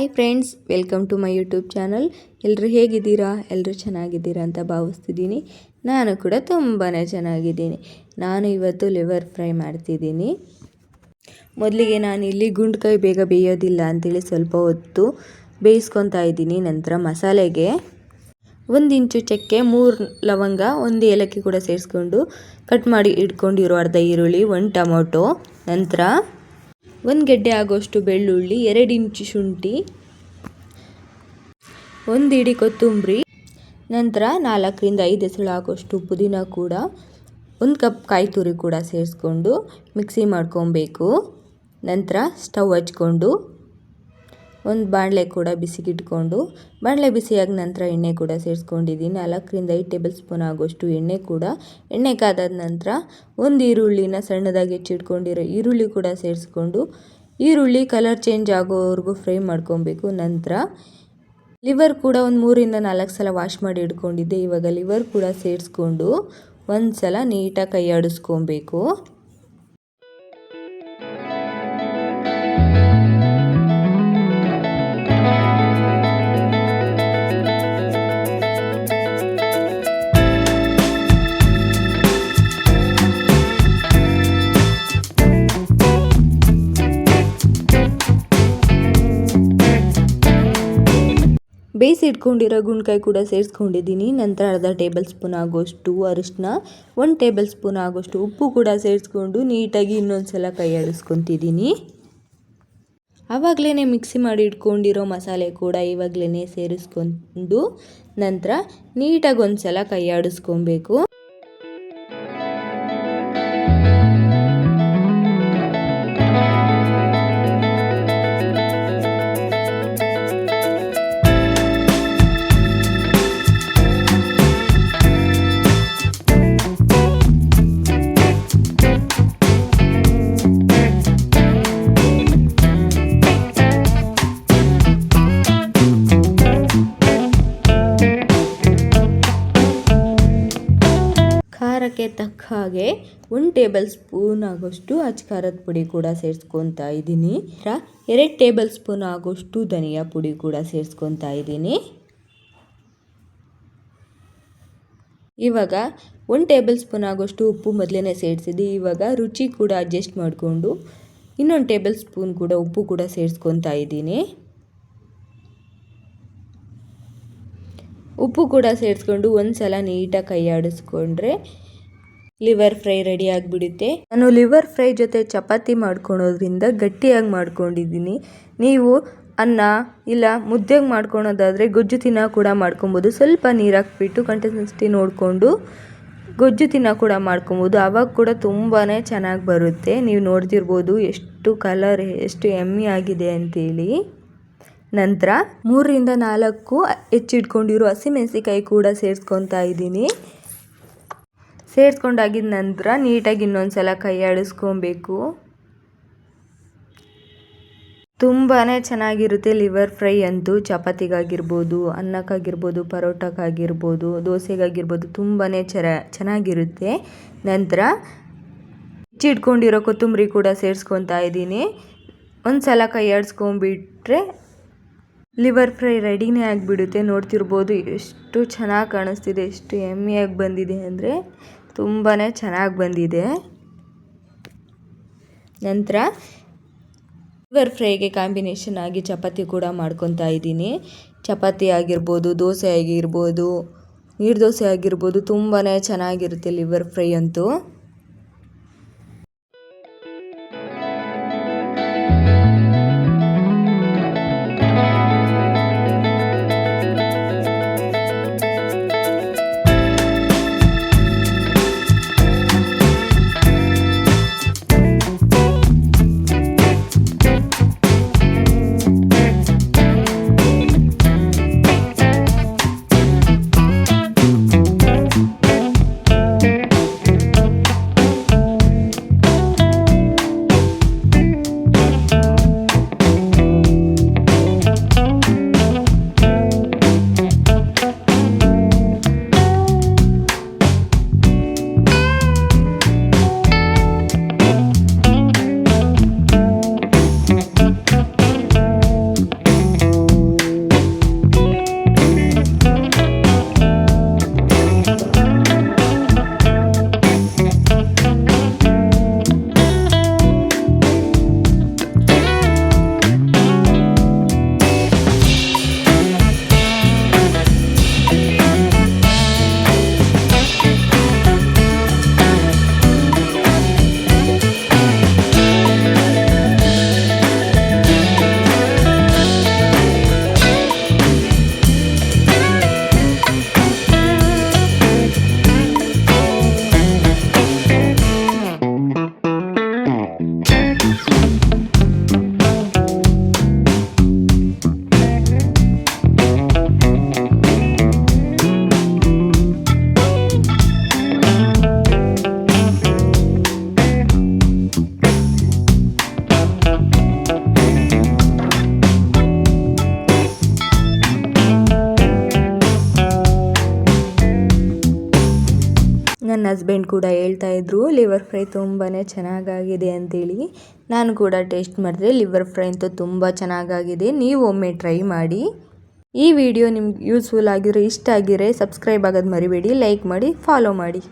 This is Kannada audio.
Hi friends, welcome to my YouTube channel. ಎಲ್ಲರೂ ಹೇಗಿದ್ದೀರಾ? ಎಲ್ಲರೂ ಚೆನ್ನಾಗಿದ್ದೀರಾ ಅಂತ ಭಾವಿಸ್ತಿದ್ದೀನಿ. ನಾನು ಕೂಡ ತುಂಬಾ ಚೆನ್ನಾಗಿದ್ದೀನಿ. ನಾನು ಇವತ್ತು ಲಿವರ್ ಫ್ರೈ ಮಾಡ್ತಿದ್ದೀನಿ. ಮೊದಲಿಗೆ ನಾನಿಲ್ಲಿ ಗುಂಡ್ಕಾಯಿ ಬೇಗ ಬೇಯೋದಿಲ್ಲ ಅಂಥೇಳಿ ಸ್ವಲ್ಪ ಹೊತ್ತು ಬೇಯಿಸ್ಕೊತಾ ಇದ್ದೀನಿ. ನಂತರ ಮಸಾಲೆಗೆ 1 ಇಂಚು ಚಕ್ಕೆ, 3 ಲವಂಗ, 1 ಏಲಕ್ಕಿ ಕೂಡ ಸೇರಿಸ್ಕೊಂಡು ಕಟ್ ಮಾಡಿ ಇಟ್ಕೊಂಡಿರೋ ಅರ್ಧ ಈರುಳ್ಳಿ, 1 ಟೊಮೊಟೊ, ನಂತರ 1 ಗೆಡ್ಡೆ ಆಗೋಷ್ಟು ಬೆಳ್ಳುಳ್ಳಿ, 2 ಇಂಚು ಶುಂಠಿ, 1 ಇಡಿ ಕೊತ್ತಂಬರಿ, ನಂತರ 4 ರಿಂದ 5 ಎಸಳು ಆಗೋಷ್ಟು ಪುದೀನ ಕೂಡ, 1 ಕಪ್ ಕಾಯಿ ತುರಿ ಕೂಡ ಸೇರಿಸ್ಕೊಂಡು ಮಿಕ್ಸಿ ಮಾಡ್ಕೊಬೇಕು. ನಂತರ ಸ್ಟವ್ ಹಚ್ಕೊಂಡು ಒಂದು ಬಾಣಲೆ ಕೂಡ ಬಿಸಿಗಿಟ್ಕೊಂಡು, ಬಾಣಲೆ ಬಿಸಿಯಾದ ನಂತರ ಎಣ್ಣೆ ಕೂಡ ಸೇರಿಸ್ಕೊಂಡಿದ್ದೀನಿ. 4 ರಿಂದ 5 ಟೇಬಲ್ ಸ್ಪೂನ್ ಆಗೋಷ್ಟು ಎಣ್ಣೆ ಕಾದಾದ ನಂತರ 1 ಈರುಳ್ಳಿನ ಸಣ್ಣದಾಗಿ ಹೆಚ್ಚಿಟ್ಕೊಂಡಿರೋ ಈರುಳ್ಳಿ ಕೂಡ ಸೇರಿಸ್ಕೊಂಡು ಈರುಳ್ಳಿ ಕಲರ್ ಚೇಂಜ್ ಆಗೋವರೆಗೂ ಫ್ರೈ ಮಾಡ್ಕೊಬೇಕು. ನಂತರ ಲಿವರ್ ಕೂಡ ಒಂದು 3 ರಿಂದ 4 ಸಲ ವಾಶ್ ಮಾಡಿ ಇಟ್ಕೊಂಡಿದ್ದೆ. ಇವಾಗ ಲಿವರ್ ಕೂಡ ಸೇರಿಸ್ಕೊಂಡು ಒಂದು ಸಲ ನೀಟಾಗಿ ಕೈ ಆಡಿಸ್ಕೊಬೇಕು. ಬೇಯಿಸಿ ಇಟ್ಕೊಂಡಿರೋ ಗುಂಡ್ಕಾಯಿ ಕೂಡ ಸೇರಿಸ್ಕೊಂಡಿದ್ದೀನಿ. ನಂತರ ಅರ್ಧ ಟೇಬಲ್ ಸ್ಪೂನ್ ಆಗೋಷ್ಟು ಅರಿಶಿನ, 1 ಟೇಬಲ್ ಸ್ಪೂನ್ ಆಗೋಷ್ಟು ಉಪ್ಪು ಕೂಡ ಸೇರಿಸ್ಕೊಂಡು ನೀಟಾಗಿ ಇನ್ನೊಂದು ಸಲ ಕೈ ಆಡಿಸ್ಕೊತಿದ್ದೀನಿ. ಆವಾಗಲೇ ಮಿಕ್ಸಿ ಮಾಡಿ ಇಟ್ಕೊಂಡಿರೋ ಮಸಾಲೆ ಕೂಡ ಇವಾಗಲೇ ಸೇರಿಸ್ಕೊಂಡು ನಂತರ ನೀಟಾಗಿ ಒಂದು ಸಲ ಕೈ ಆಡಿಸ್ಕೊಬೇಕು. ಖಾರಕ್ಕೆ ತಕ್ಕ ಹಾಗೆ 1 ಟೇಬಲ್ ಸ್ಪೂನ್ ಆಗೋಷ್ಟು ಅಚ್ಕಾರದ ಪುಡಿ ಕೂಡ ಸೇರಿಸ್ಕೊತಾ ಇದ್ದೀನಿ. 2 ಟೇಬಲ್ ಸ್ಪೂನ್ ಆಗೋಷ್ಟು ಧನಿಯಾ ಪುಡಿ ಕೂಡ ಸೇರಿಸ್ಕೊತಾ ಇದ್ದೀನಿ. ಇವಾಗ 1 ಟೇಬಲ್ ಸ್ಪೂನ್ ಆಗೋಷ್ಟು ಉಪ್ಪು ಮೊದಲೇ ಸೇರಿಸಿದ್ದು. ಇವಾಗ ರುಚಿ ಕೂಡ ಅಡ್ಜಸ್ಟ್ ಮಾಡಿಕೊಂಡು ಇನ್ನೊಂದು ಟೇಬಲ್ ಸ್ಪೂನ್ ಕೂಡ ಉಪ್ಪು ಕೂಡ ಸೇರಿಸ್ಕೊತಾ ಇದ್ದೀನಿ. ಉಪ್ಪು ಕೂಡ ಸೇರಿಸ್ಕೊಂಡು ಒಂದು ಸಲ ನೀಟಾಗಿ ಕೈ ಆಡಿಸ್ಕೊಂಡ್ರೆ ಲಿವರ್ ಫ್ರೈ ರೆಡಿ ಆಗಿಬಿಡುತ್ತೆ. ನಾನು ಲಿವರ್ ಫ್ರೈ ಜೊತೆ ಚಪಾತಿ ಮಾಡ್ಕೊಳೋದ್ರಿಂದ ಗಟ್ಟಿಯಾಗಿ ಮಾಡ್ಕೊಂಡಿದ್ದೀನಿ. ನೀವು ಅನ್ನ ಇಲ್ಲ ಮುದ್ದೆಗೆ ಮಾಡ್ಕೊಳೋದಾದರೆ ಗೊಜ್ಜು ತಿನ್ನ ಕೂಡ ಮಾಡ್ಕೊಬೋದು. ಸ್ವಲ್ಪ ನೀರು ಹಾಕ್ಬಿಟ್ಟು ಕನ್ಸಿಸ್ಟೆನ್ಸಿ ನೋಡಿಕೊಂಡು ಗೊಜ್ಜು ತಿನ್ನ ಕೂಡ ಮಾಡ್ಕೊಬೋದು. ಆವಾಗ ಕೂಡ ತುಂಬಾ ಚೆನ್ನಾಗಿ ಬರುತ್ತೆ. ನೀವು ನೋಡ್ತಿರ್ಬೋದು ಎಷ್ಟು ಕಲರ್ ಎಷ್ಟು ಯಮ್ಮಿ ಆಗಿದೆ ಅಂತೇಳಿ. ನಂತರ 3 ರಿಂದ 4 ಹೆಚ್ಚಿಟ್ಕೊಂಡಿರೋ ಹಸಿಮೆಣಸಿಕಾಯಿ ಕೂಡ ಸೇರಿಸ್ಕೊತಾ ಇದ್ದೀನಿ. ಸೇರಿಸ್ಕೊಂಡಾಗಿದ್ದ ನಂತರ ನೀಟಾಗಿ ಇನ್ನೊಂದು ಸಲ ಕೈ ಆಡಿಸ್ಕೊಬೇಕು. ತುಂಬಾ ಚೆನ್ನಾಗಿರುತ್ತೆ ಲಿವರ್ ಫ್ರೈ ಅಂತೂ. ಚಪಾತಿಗಾಗಿರ್ಬೋದು, ಅನ್ನಕ್ಕಾಗಿರ್ಬೋದು, ಪರೋಟಕ್ಕಾಗಿರ್ಬೋದು, ದೋಸೆಗಾಗಿರ್ಬೋದು ತುಂಬಾ ಚೆನ್ನಾಗಿರುತ್ತೆ. ನಂತರ ಹೆಚ್ಚಿಟ್ಕೊಂಡಿರೋ ಕೊತ್ತಂಬರಿ ಕೂಡ ಸೇರಿಸ್ಕೊತಾ ಇದ್ದೀನಿ. ಒಂದು ಸಲ ಕೈ ಆಡಿಸ್ಕೊಂಬಿಟ್ರೆ ಲಿವರ್ ಫ್ರೈ ರೆಡಿನೇ ಆಗಿಬಿಡುತ್ತೆ. ನೋಡ್ತಿರ್ಬೋದು ಎಷ್ಟು ಚೆನ್ನಾಗಿ ಕಾಣಿಸ್ತಿದೆ, ಎಷ್ಟು ಯಮ್ಮಿಯಾಗಿ ಬಂದಿದೆ ಅಂದರೆ ತುಂಬಾ ಚೆನ್ನಾಗಿ ಬಂದಿದೆ. ನಂತರ ಲಿವರ್ ಫ್ರೈಗೆ ಕಾಂಬಿನೇಷನ್ ಆಗಿ ಚಪಾತಿ ಕೂಡ ಮಾಡ್ಕೊತಾ ಇದ್ದೀನಿ. ಚಪಾತಿ ಆಗಿರ್ಬೋದು, ದೋಸೆ ಆಗಿರ್ಬೋದು, ನೀರು ದೋಸೆ ಆಗಿರ್ಬೋದು ತುಂಬಾ ಚೆನ್ನಾಗಿರುತ್ತೆ ಲಿವರ್ ಫ್ರೈ ಅಂತೂ. ನನ್ನ ಹಸ್ಬೆಂಡ್ ಕೂಡ ಹೇಳ್ತಾ ಇದ್ರು ಲಿವರ್ ಫ್ರೈ ತುಂಬಾ ಚೆನ್ನಾಗಾಗಿದೆ ಅಂತೇಳಿ. ನಾನು ಕೂಡ ಟೇಸ್ಟ್ ಮಾಡಿದೆ. ಲಿವರ್ ಫ್ರೈ ಅಂತೂ ತುಂಬ ಚೆನ್ನಾಗಾಗಿದೆ. ನೀವು ಒಮ್ಮೆ ಟ್ರೈ ಮಾಡಿ. ಈ ವಿಡಿಯೋ ನಿಮ್ಗೆ ಯೂಸ್ಫುಲ್ ಆಗಿರೋ ಇಷ್ಟ ಆಗಿದ್ರೆ ಸಬ್ಸ್ಕ್ರೈಬ್ ಆಗೋದು ಮರಿಬೇಡಿ, ಲೈಕ್ ಮಾಡಿ, ಫಾಲೋ ಮಾಡಿ.